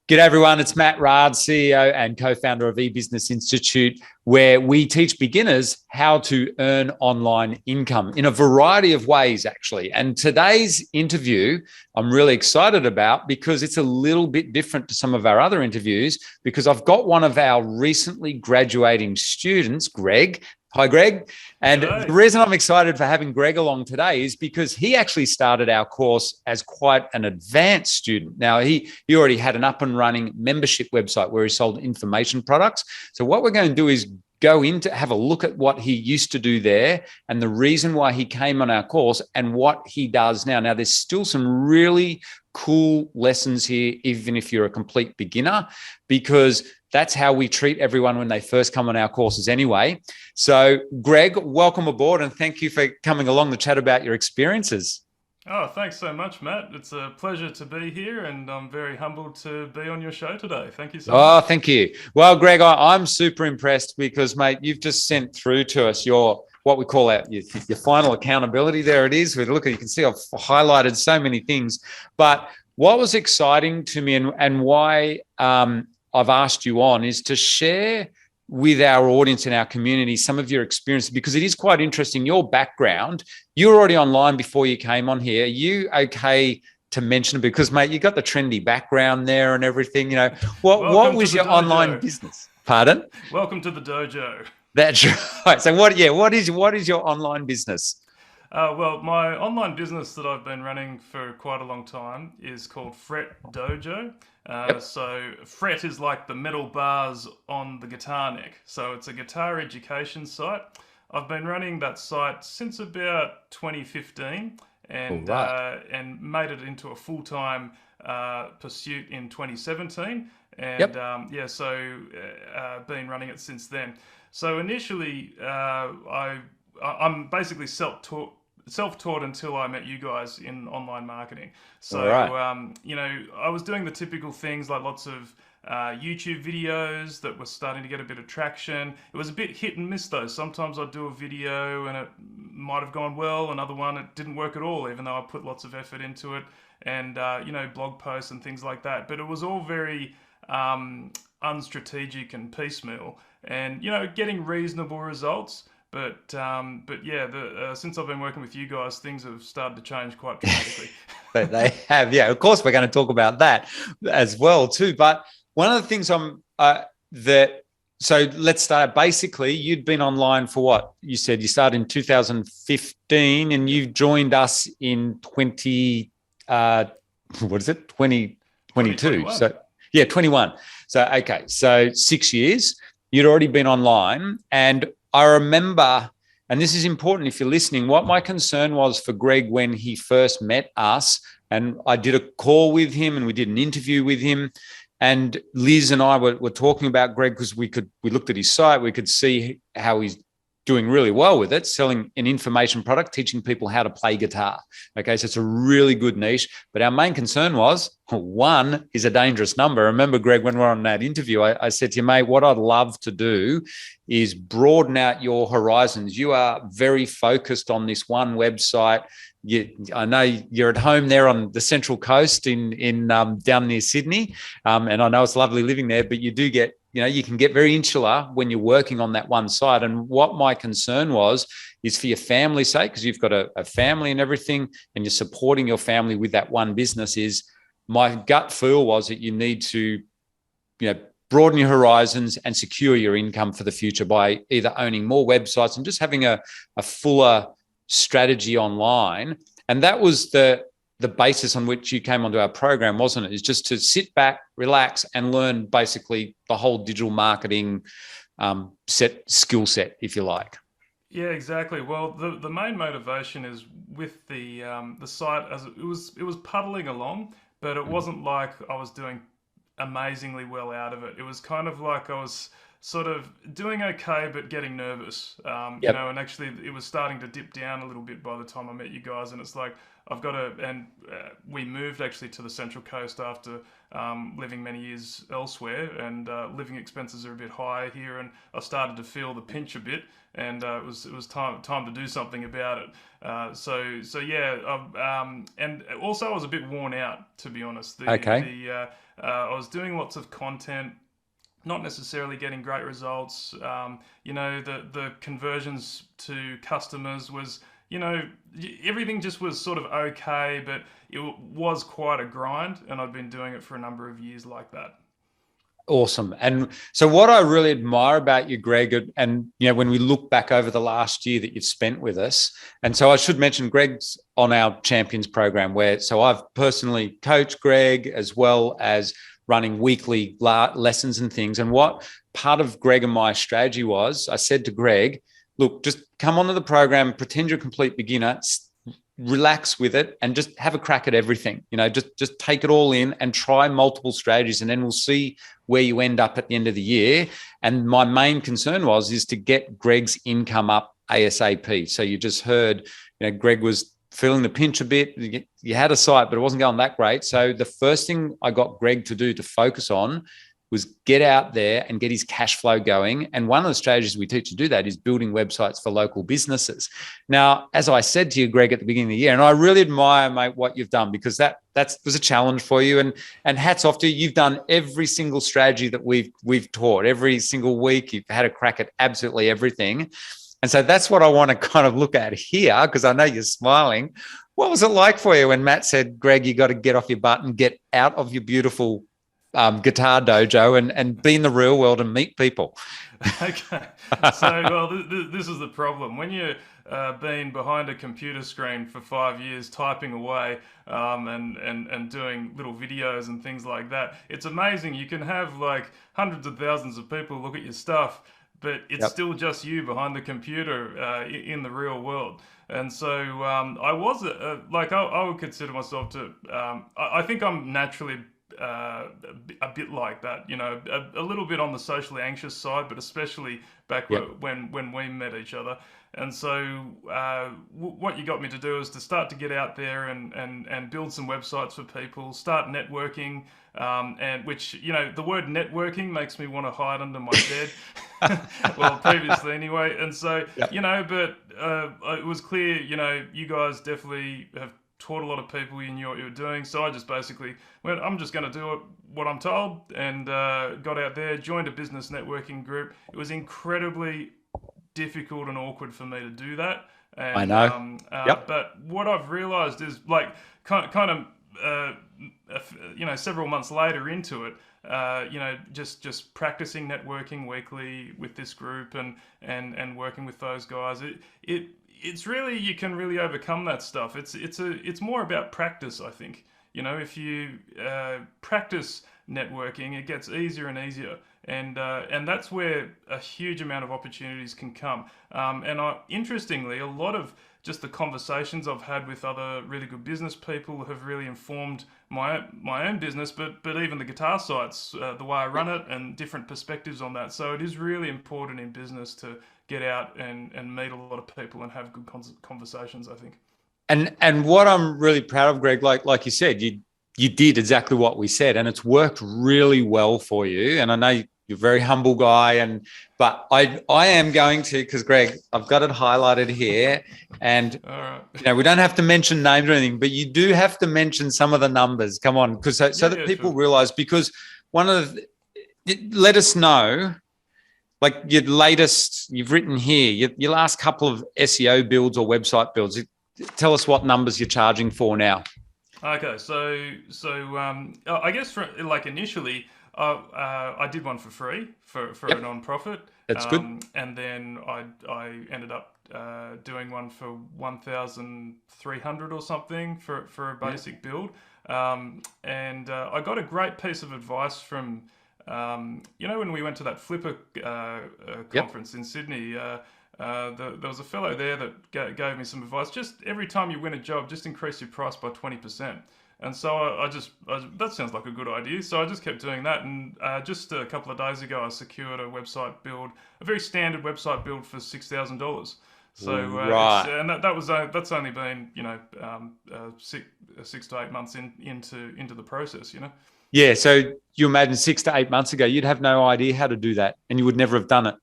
G'day everyone, it's Matt Raad, CEO and co-founder of eBusiness Institute, where we teach beginners how to earn online income in a variety of ways, actually. And today's interview, I'm really excited about because it's a little bit different to some of our other interviews because I've got one of our recently graduating students, Greg. Hi, Greg. And the G'day. reason I'm excited for having Greg along today is because he actually started our course as quite an advanced student. Now, he already had an up and running membership website where he sold information products. So what we're going to do is go into have a look at what he used to do there and the reason why he came on our course and what he does now. Now, there's still some really cool lessons here, even if you're a complete beginner, because that's how we treat everyone when they first come on our courses anyway. So, Greg, welcome aboard and thank you for coming along to chat about your experiences. Oh, thanks so much, Matt. It's a pleasure to be here, and I'm very humbled to be on your show today. Thank you so Oh, much. thank you. Well, Greg, I'm super impressed because, mate, you've just sent through to us your what we call your final accountability. There it is. We look at you can see I've highlighted so many things, but what was exciting to me and why I've asked you on is to share with our audience and our community some of your experiences because it is quite interesting. Your background, you were already online before you came on here. Are you okay to mention it? Because, mate, you got the trendy background there and everything. You know, what Welcome to was the your online dojo. business? Pardon? Welcome to the dojo. That's right. So what? Yeah, what is your online business? Well, my online business that I've been running for quite a long time is called Fret Dojo. Yep. Fret is like the metal bars on the guitar neck. So it's a guitar education site. I've been running that site since about 2015 All and right. made it into a full time pursuit in 2017. And Yep. been running it since then. So initially, I'm basically self-taught until I met you guys in online marketing. All right. I was doing the typical things like lots of YouTube videos that were starting to get a bit of traction. It was a bit hit and miss though. Sometimes I'd do a video and it might have gone well, another one it didn't work at all, even though I put lots of effort into it, and blog posts and things like that. But it was all very unstrategic and piecemeal, and getting reasonable results. Since I've been working with you guys, things have started to change quite dramatically. But they have, yeah. Of course, we're going to talk about that as well too. But one of the things that. So let's start. Basically, you'd been online for what you said. You started in 2015, and Yep. you've joined us in 20. What is it? 2022. 2021. So yeah, 21. So okay, so 6 years. You'd already been online, and I remember, and this is important if you're listening, what my concern was for Greg when he first met us, and I did a call with him and we did an interview with him. And Liz and I were talking about Greg because we looked at his site, we could see how he's doing really well with it, selling an information product, teaching people how to play guitar. Okay, so it's a really good niche. But our main concern was one is a dangerous number. I remember, Greg, when we were on that interview, I said to you, mate, what I'd love to do is broaden out your horizons. You are very focused on this one website. I know you're at home there on the Central Coast in down near Sydney, and I know it's lovely living there. But you do get, you can get very insular when you're working on that one site. And what my concern was is for your family's sake, because you've got a family and everything, and you're supporting your family with that one business. Is my gut feel was that you need to, broaden your horizons and secure your income for the future by either owning more websites and just having a fuller strategy online. And that was the basis on which you came onto our program, wasn't it? Is just to sit back, relax, and learn basically the whole digital marketing skill set, if you like. Yeah, exactly. Well, the main motivation is with the site as it was puddling along, but it wasn't like I was doing amazingly well out of it. It was kind of like I was sort of doing okay, but getting nervous. Yep. And actually it was starting to dip down a little bit by the time I met you guys. And it's like I've got to, and we moved actually to the Central Coast after living many years elsewhere, and living expenses are a bit higher here, and I started to feel the pinch a bit, and it was time to do something about it. And also I was a bit worn out, to be honest. Okay. I was doing lots of content, not necessarily getting great results. The conversions to customers was, everything just was sort of okay, but it was quite a grind, and I'd been doing it for a number of years like that. Awesome. And so what I really admire about you, Greg, and when we look back over the last year that you've spent with us, and so I should mention Greg's on our Champions program so I've personally coached Greg as well as running weekly lessons and things. And what part of Greg and my strategy was, I said to Greg, look, just come onto the program, pretend you're a complete beginner, relax with it, and just have a crack at everything. Just take it all in and try multiple strategies, and then we'll see where you end up at the end of the year. And my main concern is to get Greg's income up ASAP. So you just heard, Greg was feeling the pinch a bit. You had a site, but it wasn't going that great. So the first thing I got Greg to do to focus on was get out there and get his cash flow going. And one of the strategies we teach to do that is building websites for local businesses. Now, as I said to you, Greg, at the beginning of the year, and I really admire, mate, what you've done, because that was a challenge for you. And hats off to you. You've done every single strategy that we've taught. Every single week, you've had a crack at absolutely everything. And so that's what I want to kind of look at here, because I know you're smiling. What was it like for you when Matt said, Greg, you got to get off your butt and get out of your beautiful guitar dojo and be in the real world and meet people? Okay. So, well, this is the problem. When you're been behind a computer screen for 5 years, typing away and doing little videos and things like that, it's amazing. You can have like hundreds of thousands of people look at your stuff, but it's still just you behind the computer in the real world. And so I was I would consider myself to. I think I'm naturally a bit like that, a little bit on the socially anxious side, but especially back when we met each other. And so what you got me to do is to start to get out there and build some websites for people, start networking, and which, the word networking makes me want to hide under my bed. Well, previously anyway. And so, but it was clear, you guys definitely have taught a lot of people, you knew what you were doing. So I just basically went, I'm just going to do what I'm told, and got out there, joined a business networking group. It was incredibly difficult and awkward for me to do that. And, I know. But what I've realized is several months later into it, just practicing networking weekly with this group and working with those guys. It's really, you can really overcome that stuff. It's more about practice, I think. If you practice networking, it gets easier and easier, and that's where a huge amount of opportunities can come. Interestingly, a lot of just the conversations I've had with other really good business people have really informed my own business, but even the guitar sites, the way I run it, and different perspectives on that. So it is really important in business to get out and meet a lot of people and have good conversations, I think. And what I'm really proud of, Greg, like you said, you did exactly what we said, and it's worked really well for you. And I know you're a very humble guy, but I am going to, because Greg, I've got it highlighted here, and all right. we don't have to mention names or anything, but you do have to mention some of the numbers. Come on, because so that people realize. Because let us know, like your latest, you've written here, your last couple of SEO builds or website builds. Tell us what numbers you're charging for now. Okay, so I guess initially, I did one for free for a non-profit. That's good. And then I ended up doing one for 1,300 or something for a basic build. And I got a great piece of advice from when we went to that Flipper conference in Sydney. There was a fellow there that gave me some advice. Just every time you win a job, just increase your price by 20%. And so I that sounds like a good idea. So I just kept doing that. And just a couple of days ago, I secured a website build, a very standard website build for $6,000. So right. And that's only been 6 to 8 months into the process. Yeah. So you imagine 6 to 8 months ago, you'd have no idea how to do that, and you would never have done it.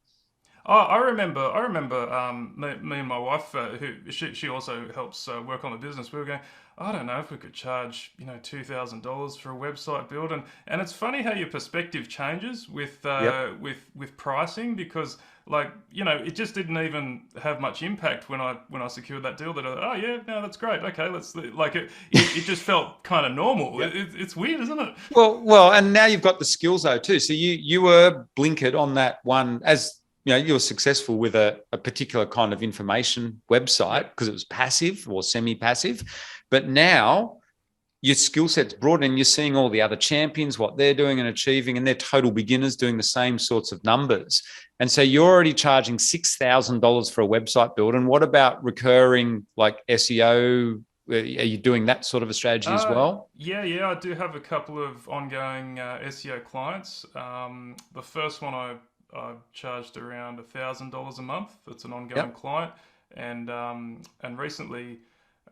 Oh, I remember. Me and my wife, who she also helps work on the business. We were going, I don't know if we could charge, $2,000 for a website build, and it's funny how your perspective changes with Yep. with pricing, because it just didn't even have much impact when I secured that deal. That oh yeah, no, that's great. Okay, let's like it just felt kind of normal. Yep. It's weird, isn't it? Well, and now you've got the skills though too. So you were blinkered on that one as you were successful with a particular kind of information website Yep. because it was passive or semi-passive, but now your skill set's broad and you're seeing all the other champions, what they're doing and achieving, and they're total beginners doing the same sorts of numbers. And so you're already charging $6,000 for a website build. And what about recurring like SEO? Are you doing that sort of a strategy as well? Yeah, I do have a couple of ongoing SEO clients. The first one I charged around $1,000 a month. That's an ongoing Yep. client, and recently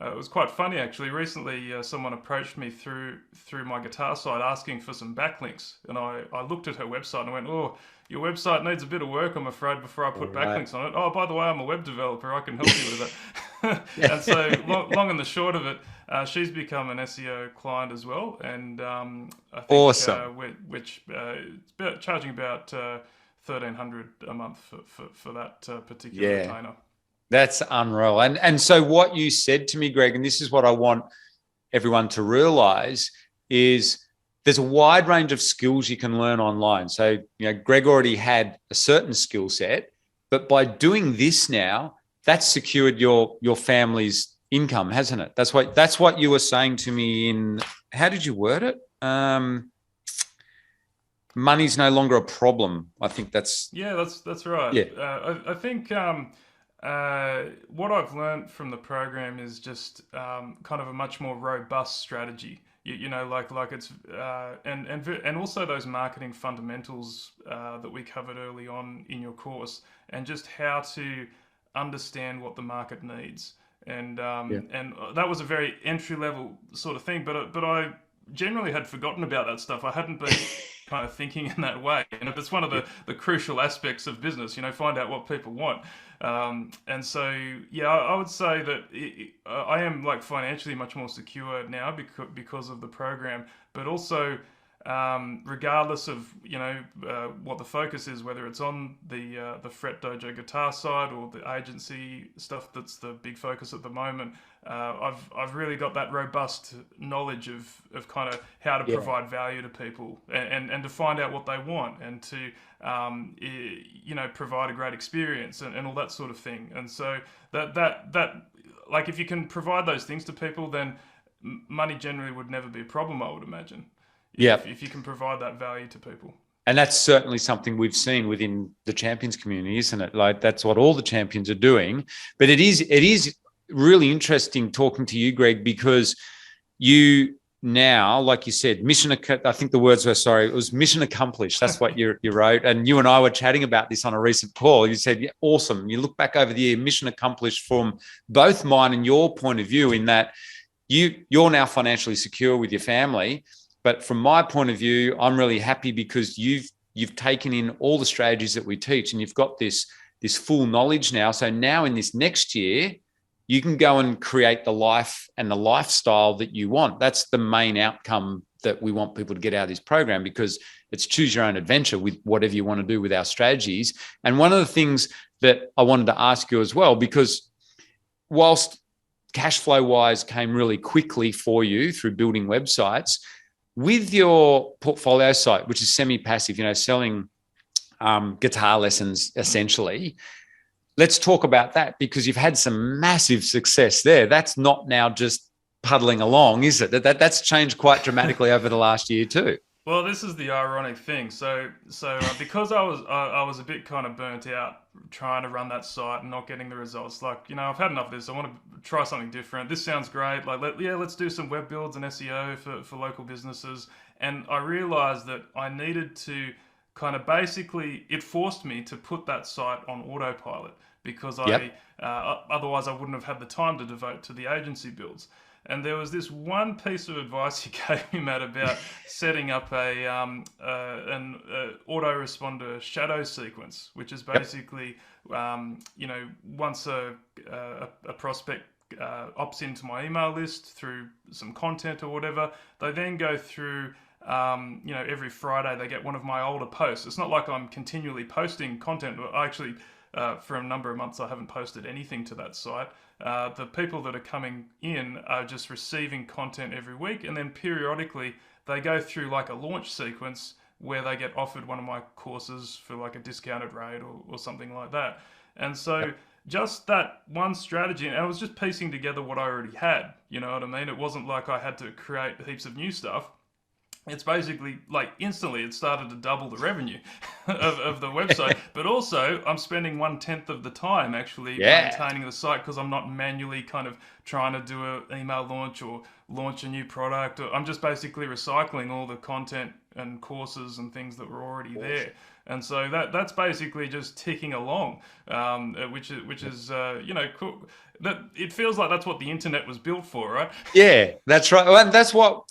it was quite funny actually. Recently, someone approached me through my guitar site asking for some backlinks, and I looked at her website and I went, "Oh, your website needs a bit of work, I'm afraid, before I All put right. backlinks on it. Oh, by the way, I'm a web developer. I can help you with it." And so, Yeah. long and the short of it, she's become an SEO client as well, and I think Awesome. which it's about, charging about 1,300 a month for that particular Yeah. retainer. That's unreal. And so what you said to me, Greg, and this is what I want everyone to realize is there's a wide range of skills you can learn online. So, Greg already had a certain skill set, but by doing this now, that's secured your family's income, hasn't it? That's what you were saying to me in how did you word it? Money's no longer a problem. I think that's Yeah, that's right. yeah. I think what I've learned from the program is just kind of a much more robust strategy. Like it's and also those marketing fundamentals that we covered early on in your course, and just how to understand what the market needs. Yeah. And that was a very entry level sort of thing, but I generally had forgotten about that stuff. I hadn't been kind of thinking in that way. And it's one of Yeah. the crucial aspects of business, find out what people want. And so, yeah, I would say that I am like financially much more secure now because of the program, but also regardless of what the focus is, whether it's on the Fret Dojo guitar side or the agency stuff that's the big focus at the moment. I've really got that robust knowledge of kind of how to Yeah. provide value to people, and to find out what they want, and to provide a great experience, and all that sort of thing. And so that like if you can provide those things to people, then money generally would never be a problem, I would imagine, Yeah. if you can provide that value to people. And that's certainly something we've seen within the champions community, isn't it? Like that's what all the champions are doing. But it is really interesting talking to you, Greg, because you now, like you said, I think the words were, sorry, it was mission accomplished. That's what you wrote. And you and I were chatting about this on a recent call. You said, yeah, awesome. You look back over the year, mission accomplished from both mine and your point of view, in that you're now financially secure with your family. But from my point of view, I'm really happy because you've taken in all the strategies that we teach, and you've got this full knowledge now. So now in this next year, you can go and create the life and the lifestyle that you want. That's the main outcome that we want people to get out of this program, because it's choose your own adventure with whatever you want to do with our strategies. And one of the things that I wanted to ask you as well, because whilst cash flow wise came really quickly for you through building websites, with your portfolio site, which is semi-passive, selling guitar lessons essentially, let's talk about that, because you've had some massive success there. That's not now just puddling along, is it? That's changed quite dramatically over the last year too. Well, this is the ironic thing. So because I was a bit kind of burnt out trying to run that site and not getting the results. Like, I've had enough of this. I want to try something different. This sounds great. Like, let's do some web builds and SEO for local businesses. And I realized that I needed to kind of basically, it forced me to put that site on autopilot, because Yep. otherwise I wouldn't have had the time to devote to the agency builds. And there was this one piece of advice you gave me, Matt, about setting up an autoresponder shadow sequence, which is Yep. basically, once a prospect opts into my email list through some content or whatever, they then go through. Every Friday they get one of my older posts. It's not like I'm continually posting content. I actually, for a number of months, I haven't posted anything to that site. The people that are coming in are just receiving content every week, and then periodically they go through like a launch sequence where they get offered one of my courses for like a discounted rate or something like that. And so just that one strategy, and I was just piecing together what I already had. You know what I mean? It wasn't like I had to create heaps of new stuff. It's basically like instantly it started to double the revenue of the website. But also, I'm spending 1/10 of the time actually maintaining the site because I'm not manually kind of trying to do an email launch or launch a new product. I'm just basically recycling all the content and courses and things that were already there. And so that's basically just ticking along, which is cool. That it feels like that's what the internet was built for, right? Yeah, that's right. And that's what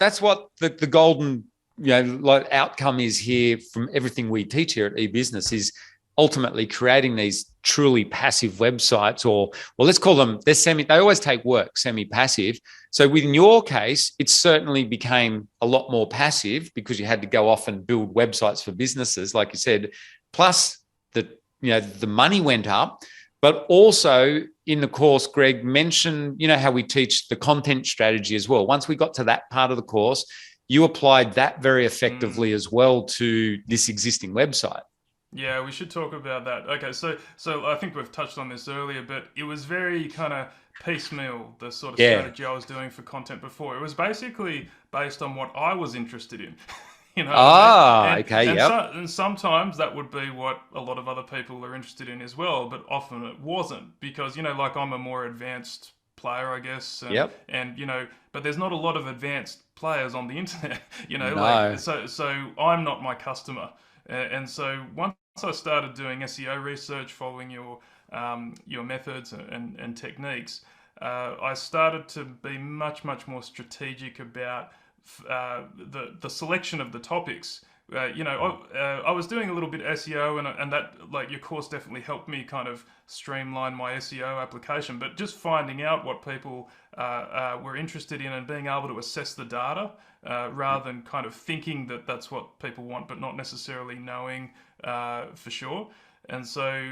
the golden like outcome is here from everything we teach here at eBusiness is ultimately creating these truly passive websites, or well, let's call them they always take work, semi-passive. So within your case, it certainly became a lot more passive because you had to go off and build websites for businesses, like you said, plus the money went up. But also in the course, Greg mentioned, how we teach the content strategy as well. Once we got to that part of the course, you applied that very effectively as well to this existing website. Yeah, we should talk about that. Okay, so I think we've touched on this earlier, but it was very kind of piecemeal, the sort of strategy I was doing for content before. It was basically based on what I was interested in. You know what I mean? Okay, and sometimes that would be what a lot of other people are interested in as well, but often it wasn't because, like I'm a more advanced player, I guess. And but there's not a lot of advanced players on the internet, No. like so I'm not my customer. And so once I started doing SEO research, following your methods and techniques, I started to be much more strategic about the selection of the topics. I was doing a little bit of SEO, and that like your course definitely helped me kind of streamline my SEO application. But just finding out what people were interested in and being able to assess the data rather than kind of thinking that that's what people want, but not necessarily knowing for sure. And so,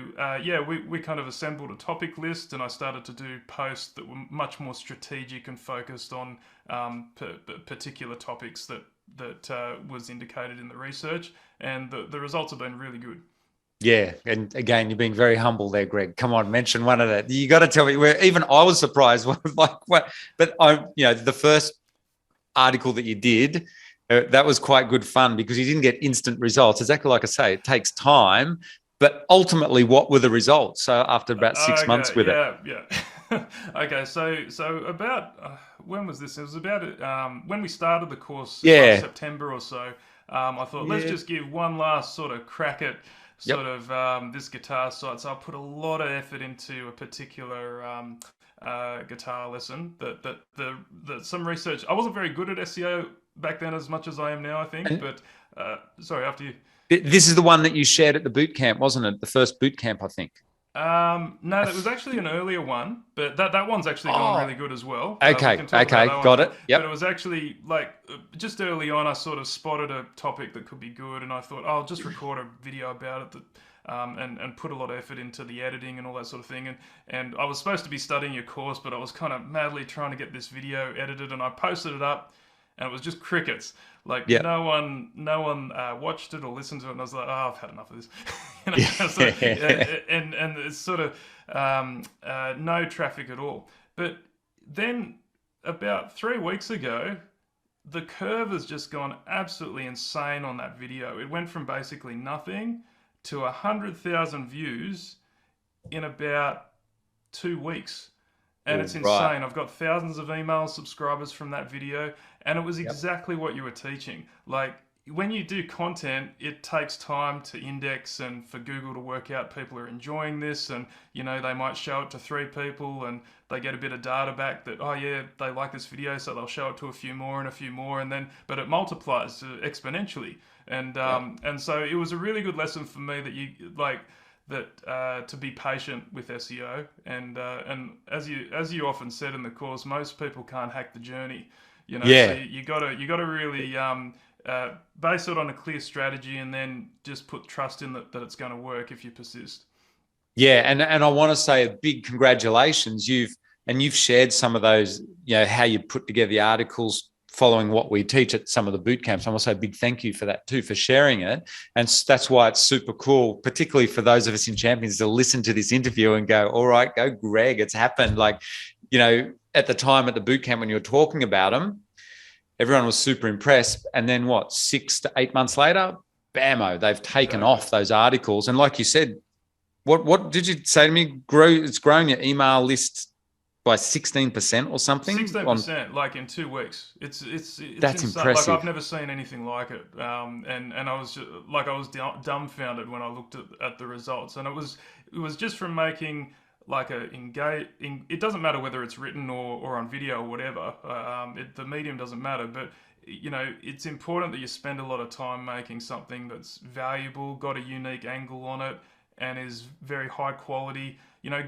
we kind of assembled a topic list, and I started to do posts that were much more strategic and focused on particular topics that was indicated in the research, and the results have been really good. Yeah, and again, you're being very humble there, Greg. Come on, mention one of that. You got to tell me. Where even I was surprised, like what? But the first article that you did, that was quite good fun because you didn't get instant results. Exactly like I say, it takes time. But ultimately, what were the results? So after about 6 months with it. Yeah. Okay, so about when was this? It was about when we started the course last September or so. I thought let's just give one last sort of crack at this guitar site. So I put a lot of effort into a particular guitar lesson. That some research. I wasn't very good at SEO back then as much as I am now, I think. But sorry, after you. This is the one that you shared at the boot camp, wasn't it? The first boot camp, I think. No, that was actually an earlier one, but that one's actually gone really good as well. Okay, got it. Yep. But it was actually like just early on, I sort of spotted a topic that could be good, and I thought I'll just record a video about it and put a lot of effort into the editing and all that sort of thing. And I was supposed to be studying your course, but I was kind of madly trying to get this video edited, and I posted it up, and it was just crickets. Like no one watched it or listened to it, and I was like, oh, I've had enough of this. And it's sort of no traffic at all. But then about 3 weeks ago, the curve has just gone absolutely insane on that video. It went from basically nothing to 100,000 views in about 2 weeks. And it's insane. I've got thousands of email subscribers from that video. And it was exactly what you were teaching. Like, when you do content, it takes time to index and for Google to work out people are enjoying this. And, they might show it to 3 people and they get a bit of data back that, oh, yeah, they like this video. So they'll show it to a few more and a few more. And then, but it multiplies exponentially. And so it was a really good lesson for me that that to be patient with SEO, and as you often said in the course, most people can't hack the journey, you know. So Yeah. you gotta really base it on a clear strategy, and then just put trust in that it's going to work if you persist. Yeah, and I want to say a big congratulations. You've shared some of those, how you put together the articles following what we teach at some of the boot camps. I want to say a big thank you for that too, for sharing it. And that's why it's super cool, particularly for those of us in Champions, to listen to this interview and go, all right, go Greg, it's happened. Like, at the time at the boot camp when you were talking about them, everyone was super impressed. And then 6 to 8 months later, bammo, they've taken Exactly. off those articles. And like you said, what did you say to me? It's grown your email list by 16% or something. 16%, like in 2 weeks. It's That's insane. Like impressive. I've never seen anything like it. And I was just, I was dumbfounded when I looked at the results, and it was just from making like it doesn't matter whether it's written or on video or whatever. The medium doesn't matter, but it's important that you spend a lot of time making something that's valuable, got a unique angle on it, and is very high quality.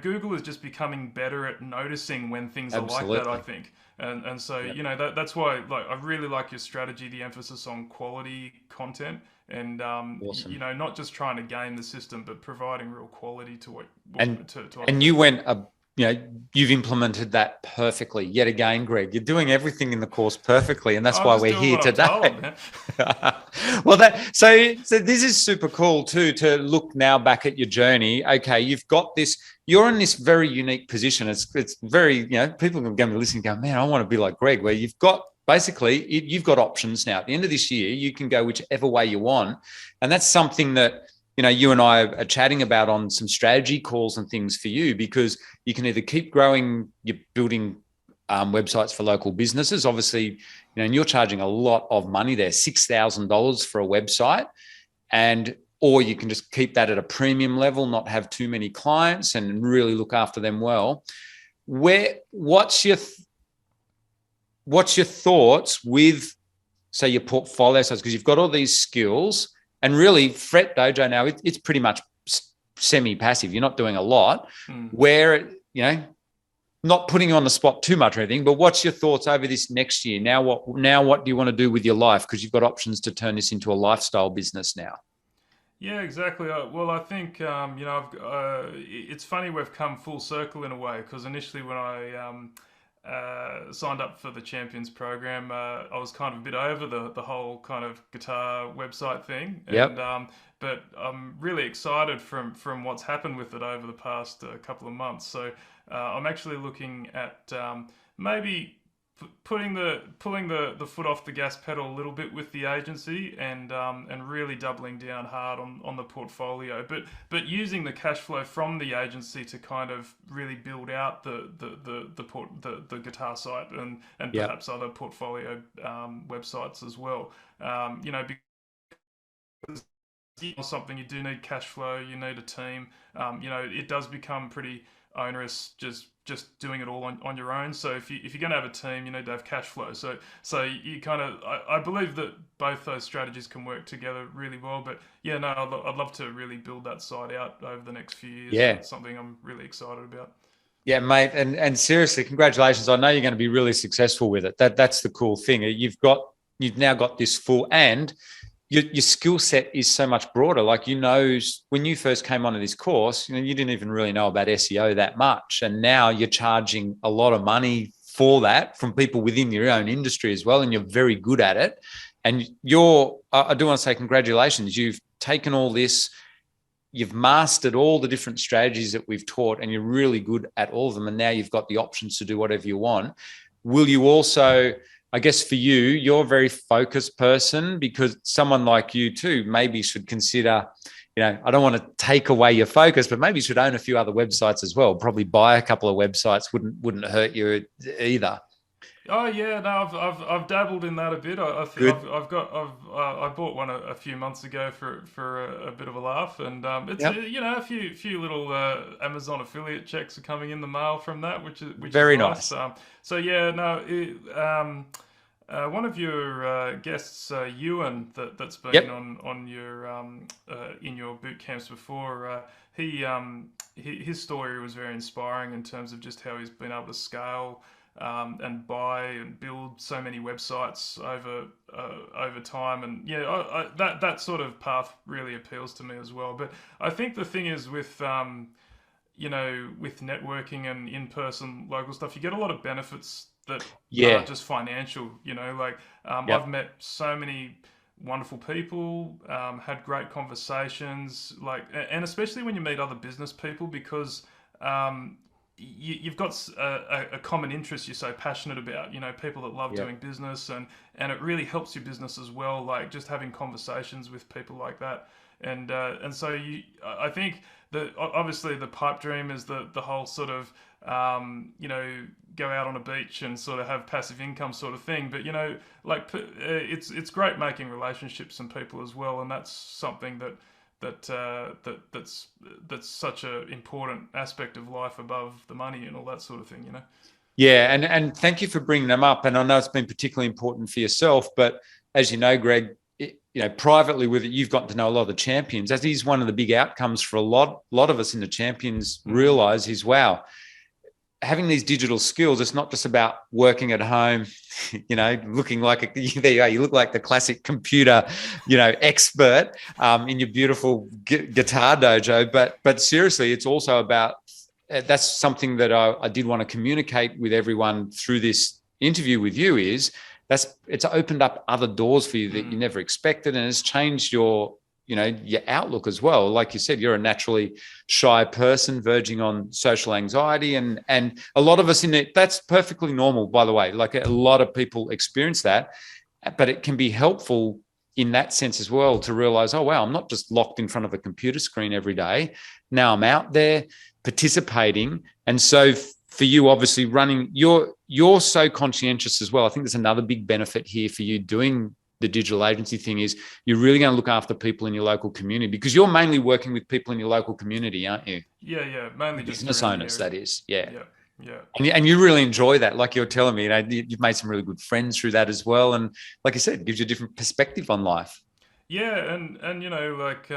Google is just becoming better at noticing when things are like that, I Absolutely. think. And so, Yep. that's why, like, I really like your strategy, the emphasis on quality content, and Awesome. not just trying to game the system, but providing real quality to And to other and you people. went you've implemented that perfectly yet again, Greg. You're doing everything in the course perfectly, and that's I'm why just we're doing here what I'm told, today. man. Well, so this is super cool too, to look now back at your journey. Okay, you've got this. You're in this very unique position. It's very, people are going to listen and go, man, I want to be like Greg, where you've got basically you've got options now. At the end of this year, you can go whichever way you want, and that's something that you and I are chatting about on some strategy calls and things for you, because you can either keep growing, you're building websites for local businesses. Obviously, and you're charging a lot of money there, $6,000 for a website, or you can just keep that at a premium level, not have too many clients, and really look after them well. What's your thoughts with, say, your portfolio size? Because you've got all these skills, and really, Fret Dojo now, it's pretty much semi-passive. You're not doing a lot. Hmm. Where, not putting you on the spot too much or anything, but what's your thoughts over this next year? Now what do you want to do with your life? Because you've got options to turn this into a lifestyle business now. Yeah, exactly. Well, I think it's funny we've come full circle in a way, because initially when I signed up for the Champions program, I was kind of a bit over the whole kind of guitar website thing, and Yep. but I'm really excited from what's happened with it over the past couple of months. So I'm actually looking at maybe pulling the foot off the gas pedal a little bit with the agency, and really doubling down hard on the portfolio, but using the cash flow from the agency to kind of really build out the guitar site, and Yep. perhaps other portfolio websites as well. Because something, you do need cash flow, you need a team. It does become pretty onerous just doing it all on your own. So if you're going to have a team, you need to have cash flow. So you kind of, I believe that both those strategies can work together really well. But yeah, no, I'd love to really build that site out over the next few years, and Yeah. it's something I'm really excited about. Yeah, mate. And seriously, congratulations. I know you're going to be really successful with it. That's the cool thing. You've now got this full, and your skill set is so much broader. Like, when you first came onto this course, you didn't even really know about SEO that much. And now you're charging a lot of money for that from people within your own industry as well. And you're very good at it. And I do want to say congratulations. You've taken all this, you've mastered all the different strategies that we've taught, and you're really good at all of them. And now you've got the options to do whatever you want. Will you also, I guess for you, you're a very focused person, because someone like you too maybe should consider, I don't want to take away your focus, but maybe you should own a few other websites as well. Probably buy a couple of websites wouldn't hurt you either. Oh yeah, no, I've dabbled in that a bit. Good. I bought one a few months ago for a bit of a laugh, and it's Yep. a few little Amazon affiliate checks are coming in the mail from that, which is Very nice. nice. So yeah, no, one of your guests, Ewan, that's been Yep. on your in your boot camps before, his story was very inspiring in terms of just how he's been able to scale and buy and build so many websites over time, and yeah, that sort of path really appeals to me as well. But I think the thing is with with networking and in-person local stuff, you get a lot of benefits that aren't Yeah. just financial. Like I've Yep. met so many wonderful people, had great conversations, like, and especially when you meet other business people, because you've got a common interest you're so passionate about. People that love doing Yep. business, and it really helps your business as well. Like just having conversations with people like that, and so I think that obviously the pipe dream is the whole sort of go out on a beach and sort of have passive income sort of thing. But like it's great making relationships and people as well, and that's something that's such a important aspect of life above the money and all that sort of thing. Yeah, and thank you for bringing them up. And I know it's been particularly important for yourself, but as you know, Greg, privately with it, you've gotten to know a lot of the champions. As is one of the big outcomes for a lot of us in the champions realize is, wow, having these digital skills, it's not just about working at home, looking like there you are, you look like the classic computer, expert in your beautiful guitar dojo. But seriously, it's also about, that's something that I did want to communicate with everyone through this interview with you is it's opened up other doors for you that you never expected, and it's changed your outlook as well. Like you said, you're a naturally shy person verging on social anxiety, and a lot of us in it, that's perfectly normal, by the way. Like a lot of people experience that, but it can be helpful in that sense as well to realize, oh, wow, I'm not just locked in front of a computer screen every day. Now I'm out there participating. And so for you, obviously running, you're so conscientious as well. I think there's another big benefit here for you doing the digital agency thing is you're really going to look after people in your local community, because you're mainly working with people in your local community, aren't you? Yeah, mainly just Business around the owners, area. that is. Yeah. Yeah. And you really enjoy that. Like you're telling me, you've made some really good friends through that as well. And like I said, it gives you a different perspective on life. Yeah, and like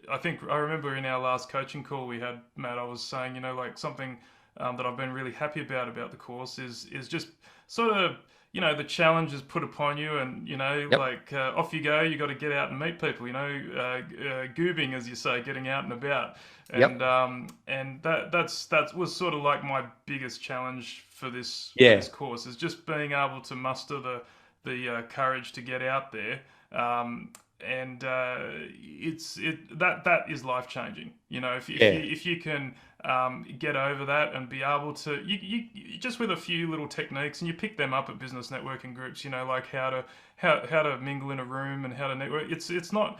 I think I remember in our last coaching call we had, Matt, I was saying, like something that I've been really happy about the course is just sort of the challenge is put upon you, and Yep. like off you go. You got to get out and meet people. Goobing, as you say, getting out and about, and Yep. that was sort of like my biggest challenge for this Yeah. course, is just being able to muster the courage to get out there. And that is life changing. Yeah. If you can get over that and be able to, you just with a few little techniques, and you pick them up at business networking groups. Like how to mingle in a room and how to network. It's not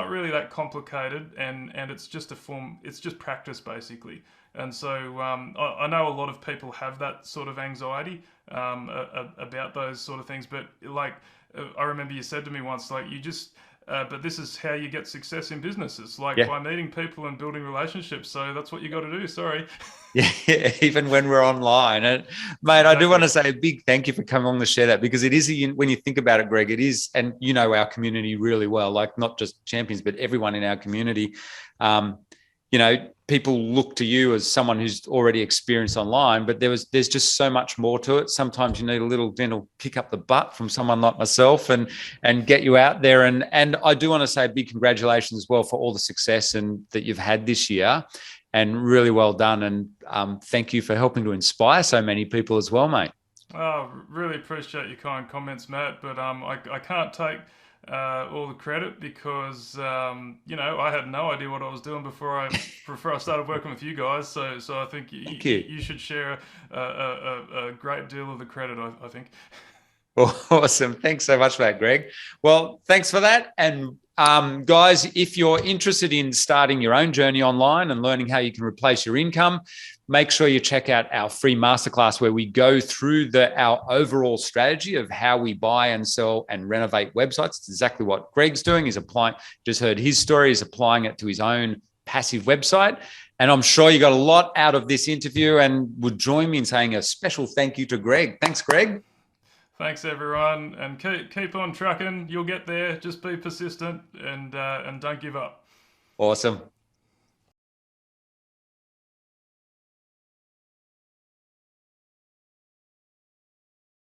really that complicated, and it's just a form. It's just practice basically. And so I know a lot of people have that sort of anxiety about those sort of things. But like I remember you said to me once, like you just. But this is how you get success in business. It's like Yeah. by meeting people and building relationships. So that's what you got to do. Sorry. Yeah, even when we're online. And mate, I do want Exactly. to say a big thank you for coming along to share that, because it is, when you think about it, Greg, it is, and our community really well, like not just champions, but everyone in our community. Um, people look to you as someone who's already experienced online, but there's just so much more to it. Sometimes you need a little gentle kick up the butt from someone like myself and get you out there. And I do want to say a big congratulations as well for all the success and that you've had this year, and really well done. And thank you for helping to inspire so many people as well, mate. Oh, really appreciate your kind comments, Matt. But I can't take all the credit because I had no idea what I was doing before I started working with you guys. So I think Thank you. you should share a great deal of the credit. I think. Awesome. Thanks so much for that, Greg. Well, thanks for that. And guys, if you're interested in starting your own journey online and learning how you can replace your income, make sure you check out our free masterclass where we go through our overall strategy of how we buy and sell and renovate websites. It's exactly what Greg's doing. He's applying, just heard his story, he's applying it to his own passive website. And I'm sure you got a lot out of this interview and would join me in saying a special thank you to Greg. Thanks, Greg. Thanks, everyone, and keep on trucking. You'll get there. Just be persistent and don't give up. Awesome.